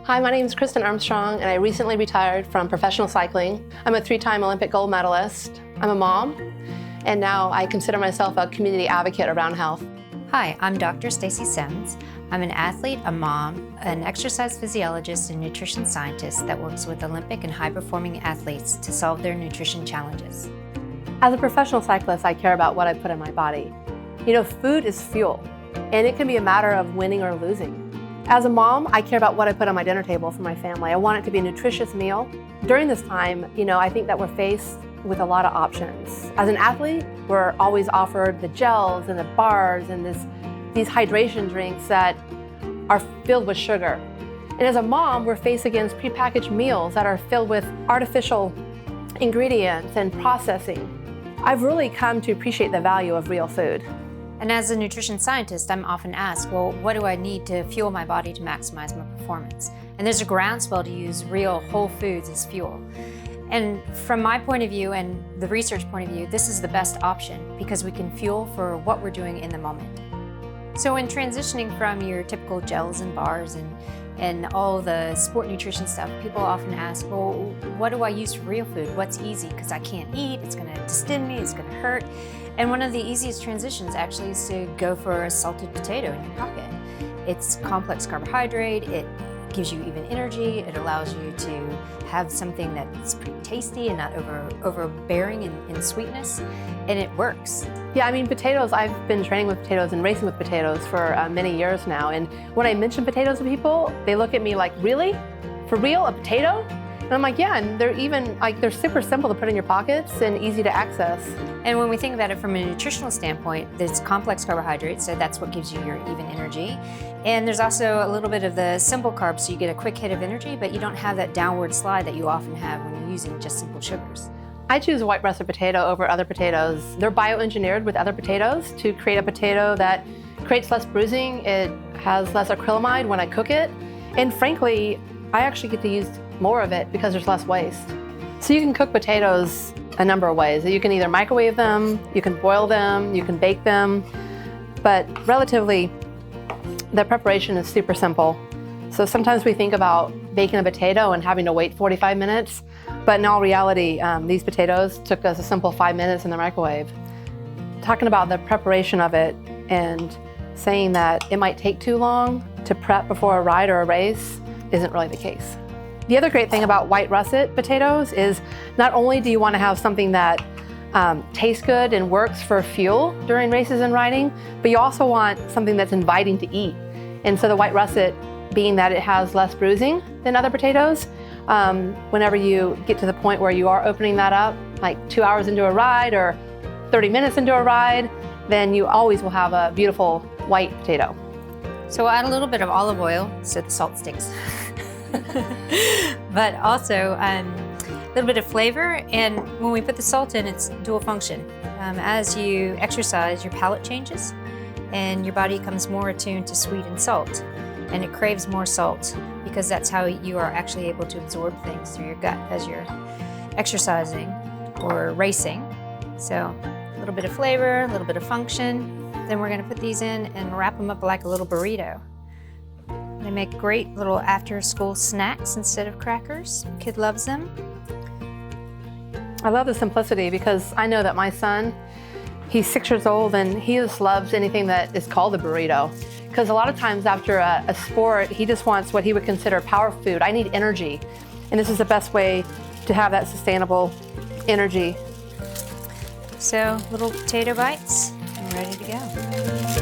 Hi, my name is Kristin Armstrong, and I recently retired from professional cycling. I'm a 3-time Olympic gold medalist. I'm a mom, and now I consider myself a community advocate around health. Hi, I'm Dr. Stacy Sims. I'm an athlete, a mom, an exercise physiologist, and nutrition scientist that works with Olympic and high-performing athletes to solve their nutrition challenges. As a professional cyclist, I care about what I put in my body. You know, food is fuel, and it can be a matter of winning or losing. As a mom, I care about what I put on my dinner table for my family. I want it to be a nutritious meal. During this time, I think that we're faced with a lot of options. As an athlete, we're always offered the gels and the bars and these hydration drinks that are filled with sugar. And as a mom, we're faced against prepackaged meals that are filled with artificial ingredients and processing. I've really come to appreciate the value of real food. And as a nutrition scientist, I'm often asked, well, what do I need to fuel my body to maximize my performance? And there's a groundswell to use real whole foods as fuel. And from my point of view and the research point of view, this is the best option because we can fuel for what we're doing in the moment. So in transitioning from your typical gels and bars and all the sport nutrition stuff, people often ask, well, what do I use for real food? What's easy? Because I can't eat, it's gonna distend me, it's gonna hurt. And one of the easiest transitions actually is to go for a salted potato in your pocket. It's complex carbohydrate, it gives you even energy, it allows you to have something that's pretty tasty and not overbearing in sweetness, and it works. Yeah, I mean, potatoes, I've been training with potatoes and racing with potatoes for many years now, and when I mention potatoes to people, they look at me like, really? For real, a potato? And I'm like, yeah, and they're super simple to put in your pockets and easy to access. And when we think about it from a nutritional standpoint, there's complex carbohydrates, so that's what gives you your even energy. And there's also a little bit of the simple carbs, so you get a quick hit of energy, but you don't have that downward slide that you often have when you're using just simple sugars. I choose white russet potato over other potatoes. They're bioengineered with other potatoes to create a potato that creates less bruising, it has less acrylamide when I cook it, and frankly, I actually get to use more of it because there's less waste. So you can cook potatoes a number of ways. You can either microwave them, you can boil them, you can bake them, but relatively, the preparation is super simple. So sometimes we think about baking a potato and having to wait 45 minutes, but in all reality, these potatoes took us a simple 5 minutes in the microwave. Talking about the preparation of it and saying that it might take too long to prep before a ride or a race isn't really the case. The other great thing about white russet potatoes is not only do you want to have something that tastes good and works for fuel during races and riding, but you also want something that's inviting to eat. And so the white russet, being that it has less bruising than other potatoes, whenever you get to the point where you are opening that up, like 2 hours into a ride or 30 minutes into a ride, then you always will have a beautiful white potato. So we'll add a little bit of olive oil so the salt sticks. But also a little bit of flavor, and when we put the salt in, it's dual function. As you exercise, your palate changes and your body becomes more attuned to sweet and salt, and it craves more salt because that's how you are actually able to absorb things through your gut as you're exercising or racing. So a little bit of flavor, a little bit of function. Then we're going to put these in and wrap them up like a little burrito. They make great little after-school snacks instead of crackers. Kid loves them. I love the simplicity because I know that my son, he's 6 years old and he just loves anything that is called a burrito. Because a lot of times after a sport, he just wants what he would consider power food. I need energy. And this is the best way to have that sustainable energy. So little potato bites and ready to go.